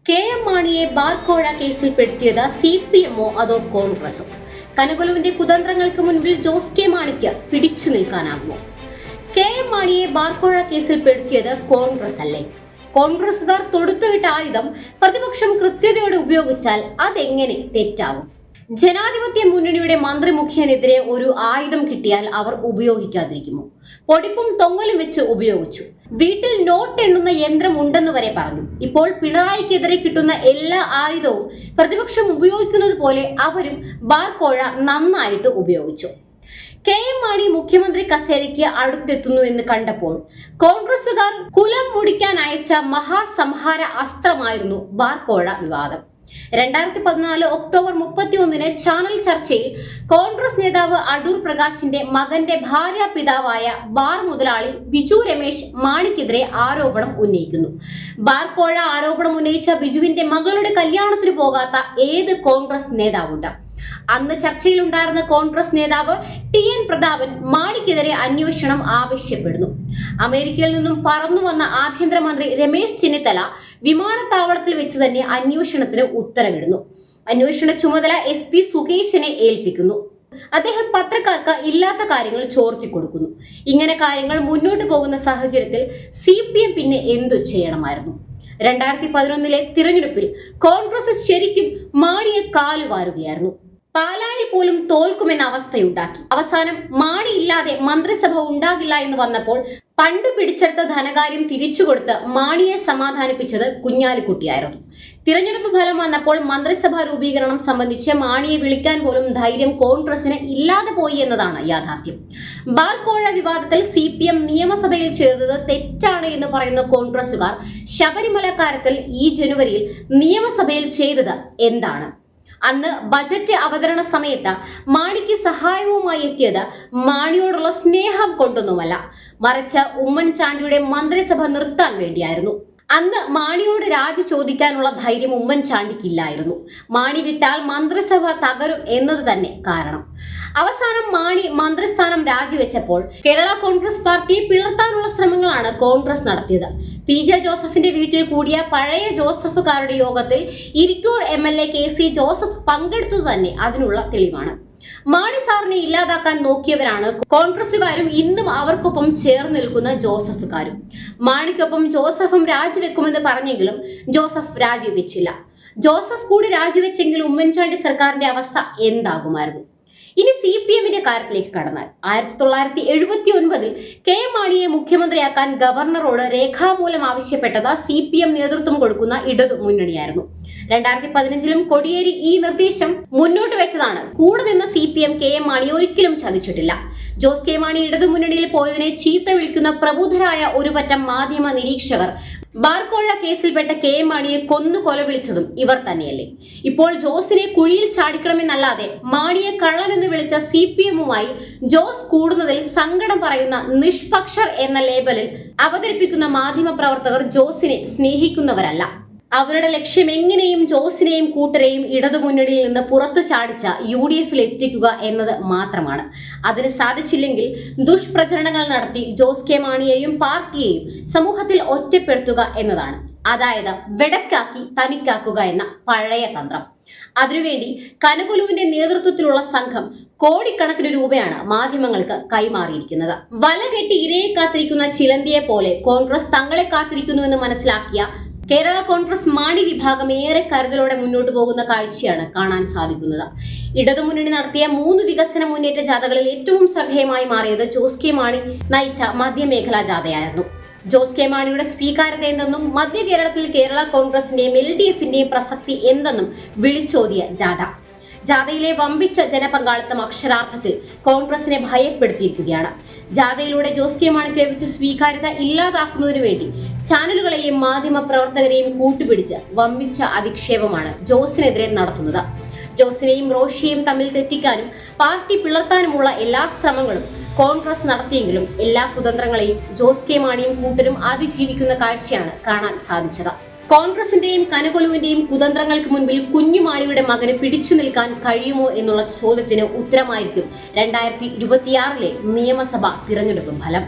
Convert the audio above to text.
K M. മാണിയെ ബാർക്കോഴ കേസിൽ പെടുത്തിയത് CPM-ഓ അതോ കോൺഗ്രസോ? കനകൊലുവിന്റെ കുതന്ത്രങ്ങൾക്ക് മുൻപിൽ ജോസ് കെ മാണിക്ക് പിടിച്ചു നിൽക്കാനാകുമോ? കെ.എം. മാണിയെ ബാർക്കോഴ കേസിൽ പെടുത്തിയത് കോൺഗ്രസ് അല്ലേ? കോൺഗ്രസുകാർ തൊടുത്തുവിട്ട ആയുധം പ്രതിപക്ഷം കൃത്യതയോടെ ഉപയോഗിച്ചാൽ അതെങ്ങനെ തെറ്റാവും? ജനാധിപത്യ മുന്നണിയുടെ മന്ത്രി മുഖ്യനെതിരെ ഒരു ആയുധം കിട്ടിയാൽ അവർ ഉപയോഗിക്കാതിരിക്കുമോ? പൊടിപ്പും തൊങ്ങലും വെച്ച് ഉപയോഗിച്ചു. വീട്ടിൽ നോട്ട് എണ്ണുന്ന യന്ത്രം ഉണ്ടെന്ന് വരെ പറഞ്ഞു. ഇപ്പോൾ പിണറായിക്കെതിരെ കിട്ടുന്ന എല്ലാ ആയുധവും പ്രതിപക്ഷം ഉപയോഗിക്കുന്നത് പോലെ അവരും ബാർക്കോഴ നന്നായിട്ട് ഉപയോഗിച്ചു. കെ.എം. മാണി മുഖ്യമന്ത്രി കസേരയ്ക്ക് അടുത്തെത്തുന്നു എന്ന് കണ്ടപ്പോൾ കോൺഗ്രസുകാർ കുലം മുടിക്കാൻ അയച്ച മഹാസംഹാര അസ്ത്രമായിരുന്നു ബാർക്കോഴ വിവാദം. 2014 ഒക്ടോബർ 31 ചാനൽ ചർച്ചയിൽ കോൺഗ്രസ് നേതാവ് അടൂർ പ്രകാശിന്റെ മകന്റെ ഭാര്യ പിതാവായ ബാർ മുതലാളി ബിജു രമേശ് മാണിക്കെതിരെ ആരോപണം ഉന്നയിക്കുന്നു. ബാർക്കോഴ ആരോപണം ഉന്നയിച്ച ബിജുവിന്റെ മകളുടെ കല്യാണത്തിന് പോകാത്ത ഏത് കോൺഗ്രസ് നേതാവുണ്ട്? അന്ന് ചർച്ചയിലുണ്ടായിരുന്ന കോൺഗ്രസ് നേതാവ് TN പ്രതാപൻ മാണിക്കെതിരെ അന്വേഷണം ആവശ്യപ്പെടുന്നു. അമേരിക്കയിൽ നിന്നും പറന്നു വന്ന ആഭ്യന്തരമന്ത്രി രമേശ് ചെന്നിത്തല വിമാനത്താവളത്തിൽ വെച്ച് തന്നെ അന്വേഷണത്തിന് ഉത്തരവിടുന്നു. അന്വേഷണ ചുമതല SP സുകേശിനെ ഏൽപ്പിക്കുന്നു. അദ്ദേഹം പത്രക്കാർക്ക് ഇല്ലാത്ത കാര്യങ്ങൾ ചോർത്തി കൊടുക്കുന്നു. ഇങ്ങനെ കാര്യങ്ങൾ മുന്നോട്ട് പോകുന്ന സാഹചര്യത്തിൽ CPM പിന്നെ എന്തു ചെയ്യണമായിരുന്നു? 2011 തിരഞ്ഞെടുപ്പിൽ കോൺഗ്രസ് ശരിക്കും മാണിയെ കാലുവാരുകയായിരുന്നു. പാലായിൽ പോലും തോൽക്കുമെന്ന അവസ്ഥയുണ്ടാക്കി. അവസാനം മാണി ഇല്ലാതെ മന്ത്രിസഭ ഉണ്ടാകില്ല എന്ന് വന്നപ്പോൾ പണ്ട് പിടിച്ചെടുത്ത ധനകാര്യം തിരിച്ചുകൊടുത്ത് മാണിയെ സമാധാനിപ്പിച്ചത് കുഞ്ഞാലിക്കുട്ടിയായിരുന്നു. തിരഞ്ഞെടുപ്പ് ഫലം വന്നപ്പോൾ മന്ത്രിസഭാ രൂപീകരണം സംബന്ധിച്ച് മാണിയെ വിളിക്കാൻ പോലും ധൈര്യം കോൺഗ്രസിന് ഇല്ലാതെ പോയി എന്നതാണ് യാഥാർത്ഥ്യം. ബാർക്കോഴ വിവാദത്തിൽ CPM നിയമസഭയിൽ ചെയ്തത് തെറ്റാണ് എന്ന് പറയുന്ന കോൺഗ്രസുകാർ ശബരിമല കാര്യത്തിൽ ഈ ജനുവരിയിൽ നിയമസഭയിൽ ചെയ്തത് എന്താണ്? അന്ന് ബജറ്റ് അവതരണ സമയത്ത് മാണിക്ക് സഹായവുമായി എത്തിയത് മാണിയോടുള്ള സ്നേഹം കൊണ്ടൊന്നുമല്ല, മറിച്ച് ഉമ്മൻചാണ്ടിയുടെ മന്ത്രിസഭ നിർത്താൻ വേണ്ടിയായിരുന്നു. അന്ന് മാണിയോട് രാജി ചോദിക്കാനുള്ള ധൈര്യം ഉമ്മൻചാണ്ടിക്കില്ലായിരുന്നു. മാണി വിട്ടാൽ മന്ത്രിസഭ തകരും എന്നത് തന്നെ കാരണം. അവസാനം മാണി മന്ത്രിസ്ഥാനം രാജിവെച്ചപ്പോൾ കേരള കോൺഗ്രസ് പാർട്ടിയെ പിളർത്താനുള്ള ശ്രമങ്ങളാണ് കോൺഗ്രസ് നടത്തിയത്. PJ ജോസഫിന്റെ വീട്ടിൽ കൂടിയ പഴയ ജോസഫുകാരുടെ യോഗത്തിൽ ഇരിക്കൂർ MLA KC ജോസഫ് പങ്കെടുത്തത് തന്നെ അതിനുള്ള തെളിവാണ്. മാണി സാറിനെ ഇല്ലാതാക്കാൻ നോക്കിയവരാണ് കോൺഗ്രസുകാരും ഇന്നും അവർക്കൊപ്പം ചേർന്ന് നിൽക്കുന്ന ജോസഫുകാരും. മാണിക്കൊപ്പം ജോസഫും രാജിവെക്കുമെന്ന് പറഞ്ഞെങ്കിലും ജോസഫ് രാജിവെച്ചില്ല. ജോസഫ് കൂടി രാജിവെച്ചെങ്കിൽ ഉമ്മൻചാണ്ടി സർക്കാരിന്റെ അവസ്ഥ എന്താകുമായിരുന്നു? ഇനി CPM-ന്റെ കാര്യത്തിലേക്ക് കടന്നാൽ 1979 കെ.എം. മാണിയെ മുഖ്യമന്ത്രിയാക്കാൻ ഗവർണറോട് രേഖാമൂലം ആവശ്യപ്പെട്ടത് CPM നേതൃത്വം കൊടുക്കുന്ന ഇടതു മുന്നണിയായിരുന്നു. 2015 കോടിയേരി ഈ നിർദ്ദേശം മുന്നോട്ട് വെച്ചതാണ്. കൂടെ നിന്ന CPM കെ.എം. മാണിയെ ഒരിക്കലും ചതിച്ചിട്ടില്ല. ജോസ് കെ മാണി ഇടതു മുന്നണിയിൽ പോയതിനെ ചീത്ത വിളിക്കുന്ന പ്രബുദ്ധരായ ഒരു പറ്റം മാധ്യമ നിരീക്ഷകർ ബാർക്കോഴ കേസിൽപ്പെട്ട കെ.എം. മാണിയെ കൊന്നു കൊല വിളിച്ചതും ഇവർ തന്നെയല്ലേ? ഇപ്പോൾ ജോസിനെ കുഴിയിൽ ചാടിക്കണമെന്നല്ലാതെ മാണിയെ കള്ളനെന്ന് വിളിച്ച CPM-വുമായി ജോസ് കൂടുന്നതിൽ സങ്കടം പറയുന്ന നിഷ്പക്ഷർ എന്ന ലേബലിൽ അവതരിപ്പിക്കുന്ന മാധ്യമ പ്രവർത്തകർ ജോസിനെ സ്നേഹിക്കുന്നവരല്ല. അവരുടെ ലക്ഷ്യം എങ്ങനെയും ജോസിനെയും കൂട്ടരെയും ഇടതുമുന്നണിയിൽ നിന്ന് പുറത്തു ചാടിച്ച UDF-ൽ എത്തിക്കുക എന്നത് മാത്രമാണ്. അതിന് സാധിച്ചില്ലെങ്കിൽ ദുഷ്പ്രചരണങ്ങൾ നടത്തി ജോസ് കെ മാണിയെയും പാർട്ടിയെയും സമൂഹത്തിൽ ഒറ്റപ്പെടുത്തുക എന്നതാണ്. അതായത് വെടക്കാക്കി തനിക്കാക്കുക എന്ന പഴയ തന്ത്രം. അതിനുവേണ്ടി കനകൊലുവിന്റെ നേതൃത്വത്തിലുള്ള സംഘം കോടിക്കണക്കിന് രൂപയാണ് മാധ്യമങ്ങൾക്ക് കൈമാറിയിരിക്കുന്നത്. വല കെട്ടി ഇരയെ കാത്തിരിക്കുന്ന ചിലന്തിയെ പോലെ കോൺഗ്രസ് തങ്ങളെ കാത്തിരിക്കുന്നുവെന്ന് മനസ്സിലാക്കിയ കേരള കോൺഗ്രസ് മാണി വിഭാഗം ഏറെ കരുതലോടെ മുന്നോട്ട് പോകുന്ന കാഴ്ചയാണ് കാണാൻ സാധിക്കുന്നത്. ഇടതുമുന്നണി നടത്തിയ 3 വികസന മുന്നേറ്റ ജാഥകളിൽ ഏറ്റവും ശ്രദ്ധേയമായി മാറിയത് ജോസ് കെ മാണി നയിച്ച മധ്യമേഖലാ ജാഥയായിരുന്നു. ജോസ് കെ മാണിയുടെ സ്വീകാര്യത എന്തെന്നും മധ്യ കേരളത്തിൽ കേരള കോൺഗ്രസിന്റെയും LDF-ന്റെയും പ്രസക്തി എന്തെന്നും വിളിച്ചോതിയ ജാഥ. ജാഥയിലെ വമ്പിച്ച ജനപങ്കാളിത്തം അക്ഷരാർത്ഥത്തിൽ കോൺഗ്രസിനെ ഭയപ്പെടുത്തിയിരിക്കുകയാണ്. ജാഥയിലൂടെ ജോസ് കെ മാണിക്ക് ലഭിച്ച സ്വീകാര്യത ഇല്ലാതാക്കുന്നതിനു വേണ്ടി ചാനലുകളെയും മാധ്യമ പ്രവർത്തകരെയും കൂട്ടുപിടിച്ച് വമ്പിച്ച അധിക്ഷേപമാണ് ജോസിനെതിരെ നടത്തുന്നത്. ജോസിനെയും റോഷിയെയും തമ്മിൽ തെറ്റിക്കാനും പാർട്ടി പിളർത്താനുമുള്ള എല്ലാ ശ്രമങ്ങളും കോൺഗ്രസ് നടത്തിയെങ്കിലും എല്ലാ കുതന്ത്രങ്ങളെയും ജോസ് കെ മാണിയും കൂട്ടരും അതിജീവിക്കുന്ന കാഴ്ചയാണ് കാണാൻ സാധിച്ചത്. കോൺഗ്രസിന്റെയും കനകൊലുവിന്റെയും കുതന്ത്രങ്ങൾക്ക് മുൻപിൽ കുഞ്ഞുമാണിയുടെ മകന് പിടിച്ചു നിൽക്കാൻ കഴിയുമോ എന്നുള്ള ചോദ്യത്തിന് ഉത്തരമായിരിക്കും 2026 നിയമസഭാ തിരഞ്ഞെടുപ്പ് ഫലം.